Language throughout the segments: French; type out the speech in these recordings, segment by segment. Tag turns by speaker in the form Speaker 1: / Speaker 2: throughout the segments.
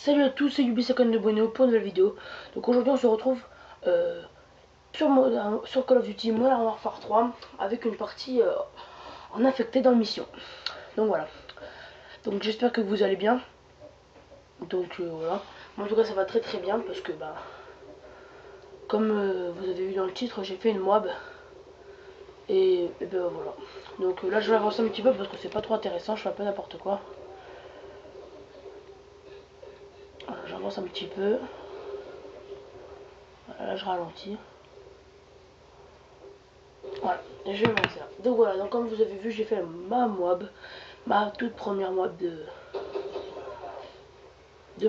Speaker 1: Salut à tous, c'est Ubisoft de Bueno pour une nouvelle vidéo. Donc aujourd'hui on se retrouve sur Call of Duty Modern Warfare 3 avec une partie en infecté dans le mission. Donc voilà. Donc j'espère que vous allez bien. Donc voilà. Moi, en tout cas ça va très très bien parce que bah comme vous avez vu dans le titre, j'ai fait une moab. Et ben voilà. Donc là je vais avancer un petit peu parce que c'est pas trop intéressant, je fais un peu n'importe quoi. Voilà, j'avance un petit peu. Voilà, là je ralentis. Voilà, et je vais lancer là. Donc voilà, donc comme vous avez vu, j'ai fait ma moab, ma toute première moab de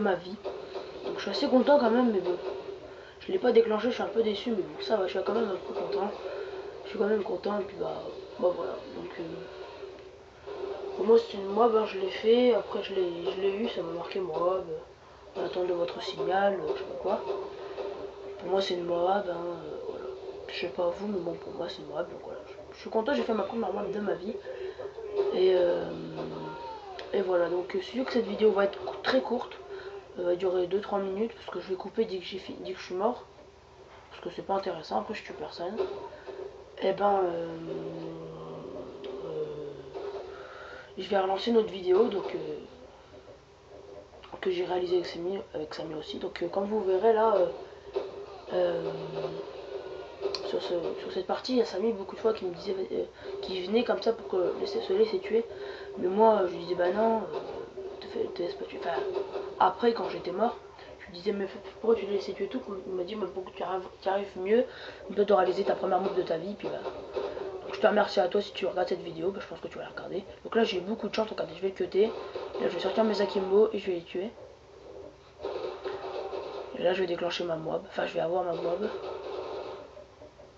Speaker 1: ma vie. Donc je suis assez content quand même, mais bon, je l'ai pas déclenché, je suis un peu déçu, mais bon, ça va, je suis quand même un peu content. Je suis quand même content, et puis bah voilà. Donc pour moi, c'est une moab, hein, je l'ai fait, après je l'ai eu, ça m'a marqué moab, en attente de votre signal, je sais pas quoi. Pour moi, c'est une moab, hein, voilà. Je sais pas vous, mais bon, pour moi, c'est une moab, donc voilà. Je suis content, j'ai fait ma première moab de ma vie. Et, euh, et voilà, donc vu que cette vidéo va être très courte, elle va durer 2-3 minutes, parce que je vais couper dès que dès que je suis mort, parce que c'est pas intéressant, après je tue personne. Et ben, je vais relancer notre vidéo, donc que j'ai réalisé avec Samy aussi. Donc comme vous verrez là, euh, sur cette partie, il y a Samy beaucoup de fois qui me disait, qui venait comme ça pour se laisser tuer. Mais moi, je lui disais bah non, te laisse pas tuer. Enfin, après, quand j'étais mort, je lui disais mais pourquoi tu te laissais tuer tout. Il m'a dit mais pour que tu arrives mieux, de réaliser ta première move de ta vie. Puis bah, donc je te remercie à toi si tu regardes cette vidéo, bah, je pense que tu vas la regarder. Donc là j'ai beaucoup de chance, regardez, je vais le cutter. Là je vais sortir mes akimbo et je vais les tuer. Et là je vais déclencher ma moab, enfin je vais avoir ma moab.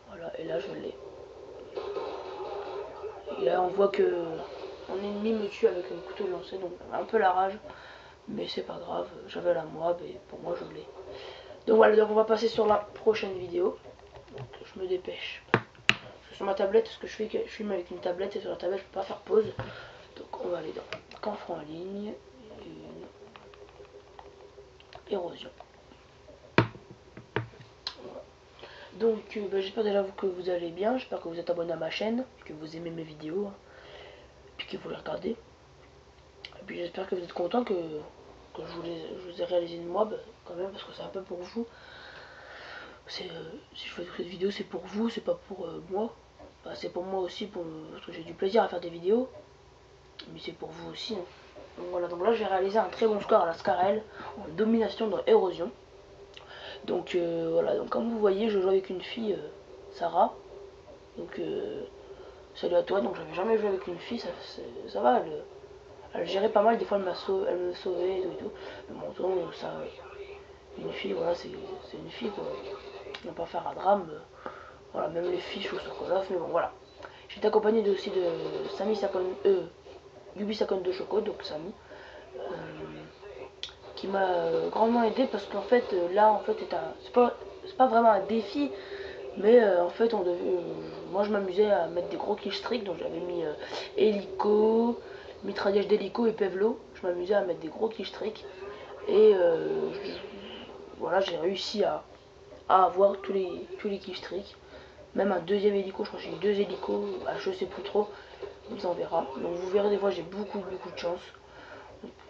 Speaker 1: Voilà, et là je l'ai. Et là on voit que mon ennemi me tue avec un couteau lancé, donc un peu la rage. Mais c'est pas grave, j'avais la moab et pour moi je l'ai. Donc voilà, donc on va passer sur la prochaine vidéo. Donc je me dépêche. Sur ma tablette, ce que je fais, je filme avec une tablette et sur la tablette je peux pas faire pause. Donc on va aller dans Camp en ligne, érosion. Voilà. Donc bah, j'espère déjà que vous allez bien, j'espère que vous êtes abonné à ma chaîne, que vous aimez mes vidéos, hein, puis que vous les regardez. Et puis j'espère que vous êtes content que je vous ai réalisé une mob quand même, parce que c'est un peu pour vous. Si je fais cette vidéo, c'est pour vous, c'est pas pour moi. Enfin, c'est pour moi aussi, parce que j'ai du plaisir à faire des vidéos, mais c'est pour vous aussi. Hein. Donc voilà, donc là j'ai réalisé un très bon score à la Scarel en domination dans Érosion. Donc voilà, donc comme vous voyez, je joue avec une fille, Sarah. Donc salut à toi, donc j'avais jamais joué avec une fille, ça va, elle gérait pas mal, des fois elle me sauvait et tout. Mais bon, ça, une fille, voilà, c'est une fille quoi. On va pas faire un drame. Voilà, même les filles jouent sur Call of, mais bon, voilà. J'étais accompagné aussi de Samy Yubi Sakon de Choco, donc Samy, qui m'a grandement aidé parce qu'en fait, là, en fait, c'est pas vraiment un défi, mais en fait, moi je m'amusais à mettre des gros killstreaks, donc j'avais mis hélico, mitraillage d'hélico et pevlo. Je m'amusais à mettre des gros killstreaks et voilà, j'ai réussi à avoir tous les killstreaks. Même un deuxième hélico, je crois que j'ai eu 2 hélicos, bah, je sais plus trop, on verra. Donc vous verrez des fois j'ai beaucoup de chance.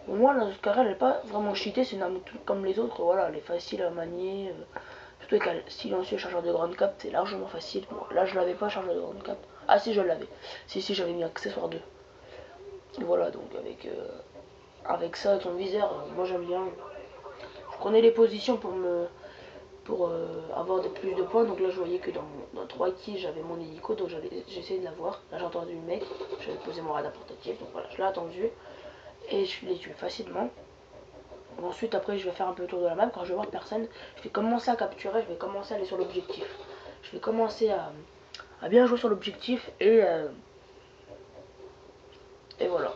Speaker 1: Pour moi la Scarel elle est pas vraiment cheatée, c'est une arme comme les autres, voilà, elle est facile à manier. Surtout avec un silencieux chargeur de grande cap, c'est largement facile. Bon, là je l'avais pas chargeur de grande cap. Ah si je l'avais. Si j'avais mis accessoire 2. Et voilà donc avec ça, ton viseur, moi j'aime bien. Je prenais les positions pour avoir plus de points. Donc là je voyais que dans 3 kills j'avais mon hélico, donc j'ai essayé de l'avoir. Là j'ai entendu le mec, j'avais posé mon radar portatif, donc voilà, je l'ai attendu et je l'ai tué facilement. Ensuite après je vais faire un peu le tour de la map, quand je vais voir personne, je vais commencer à capturer, je vais commencer à aller sur l'objectif. Je vais commencer à bien jouer sur l'objectif et voilà.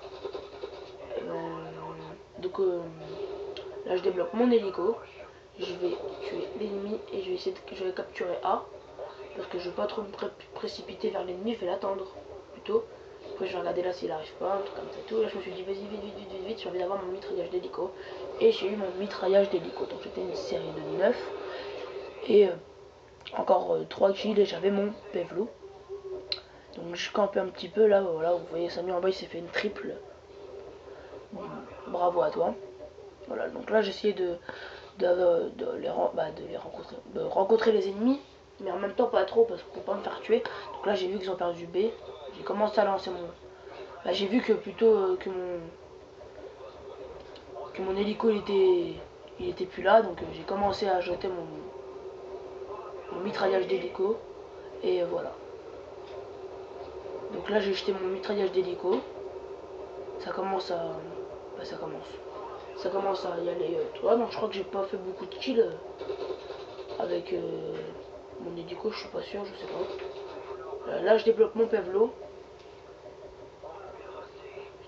Speaker 1: Donc là je débloque mon hélico, je vais tuer l'ennemi et je vais capturer A. Parce que je veux pas trop me précipiter vers l'ennemi, je vais l'attendre plutôt. Après j'ai regardé là s'il arrive pas, un truc comme ça et tout. Là je me suis dit vas-y vite, j'ai envie d'avoir mon mitraillage d'hélico. Et j'ai eu mon mitraillage d'hélico. Donc j'étais une série de 9. Et encore 3 kills et j'avais mon Pevlo. Donc je campais un petit peu là, voilà, vous voyez Samy en bas il s'est fait une triple. Bravo à toi. Voilà, donc là j'essayais de rencontrer les ennemis, mais en même temps pas trop parce qu'on peut pas me faire tuer. Donc là j'ai vu qu'ils ont perdu B. J'ai commencé à lancer mon. Bah, j'ai vu que plutôt que mon hélico il était plus là, donc j'ai commencé à jeter mon mitraillage d'hélico et voilà. Donc là j'ai jeté mon mitraillage d'hélico. Ça commence à. Bah, ça commence à y aller, tu vois. Donc je crois que j'ai pas fait beaucoup de kills avec mon hélico, je suis pas sûr, je sais pas. Là je débloque mon Pevlo.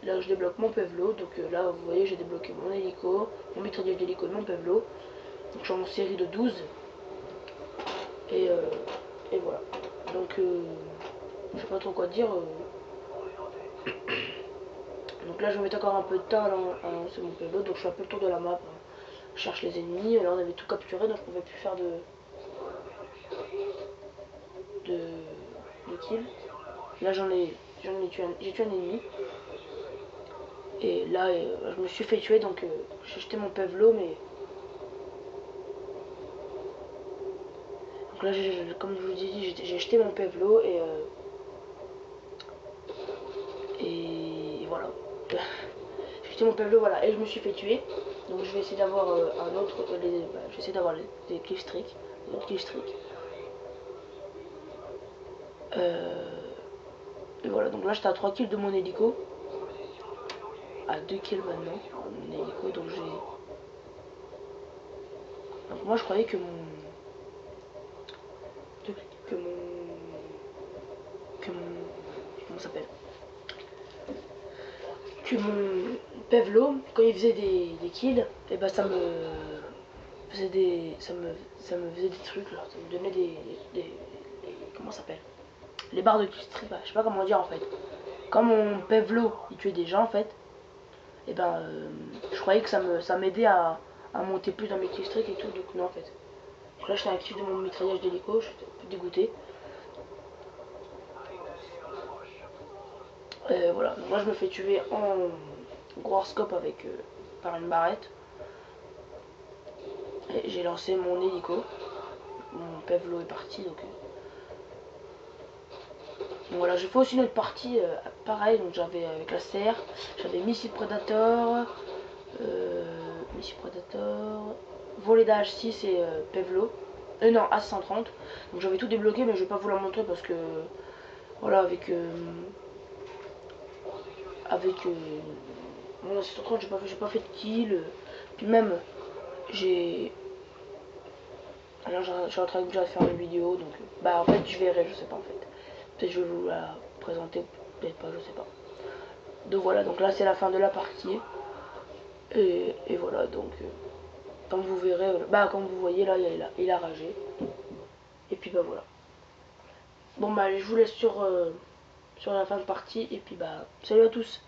Speaker 1: Là je débloque mon Pevlo, donc là vous voyez j'ai débloqué mon hélico, mon mitraillage d'hélico et mon Pevlo. Donc je suis en série de 12. Et, voilà. Donc je sais pas trop quoi dire. Donc là je vais mettre encore un peu de temps à lancer mon Pevlo, donc je fais un peu le tour de la map. Je cherche les ennemis, là on avait tout capturé donc je pouvais plus faire de kills. Là j'ai tué un ennemi. Et là je me suis fait tuer donc j'ai jeté mon Pevlo mais. Donc là comme je vous ai dit j'ai jeté mon Pevlo et voilà. J'ai jeté mon Pevlo voilà et je me suis fait tuer. Donc je vais essayer d'avoir un autre. J'essaie d'avoir des killstreaks. Des killstreaks. Et voilà, donc là j'étais à 3 kills de mon hélico. À 2 kills maintenant, mon hélico, donc j'ai. Donc moi je croyais que mon. Que mon. Que mon. Comment ça s'appelle? Que mon Pevlo, quand il faisait des kills, et bah ça me faisait des. Ça me faisait des trucs là, ça me donnait comment ça s'appelle? Les barres de killstreak, bah, je sais pas comment dire en fait. Quand mon Pevlo il tuait des gens en fait, et ben je croyais que ça m'aidait à monter plus dans mes killstreaks et tout, donc non en fait. Donc là j'étais un kill de mon mitraillage d'hélico, j'étais un peu dégoûté. Voilà, donc moi je me fais tuer en gros scope avec par une barrette. Et j'ai lancé mon hélico. Mon Pevlo est parti donc. Donc voilà, j'ai fait aussi une autre partie pareil, donc j'avais avec la CR, j'avais Missile Predator, volet d'AH6 et Pevlo. Non, A130. Donc j'avais tout débloqué mais je vais pas vous la montrer parce que voilà avec mon A130 j'ai pas fait de kill. Puis même j'ai. Alors je suis en train déjà de faire une vidéo donc bah en fait je verrai, je sais pas en fait. Peut-être je vais vous la présenter, peut-être pas, je sais pas. Donc voilà, donc là c'est la fin de la partie. Et voilà, donc comme vous verrez, bah comme vous voyez là il a ragé. Et puis bah voilà. Bon bah je vous laisse sur la fin de partie et puis bah salut à tous.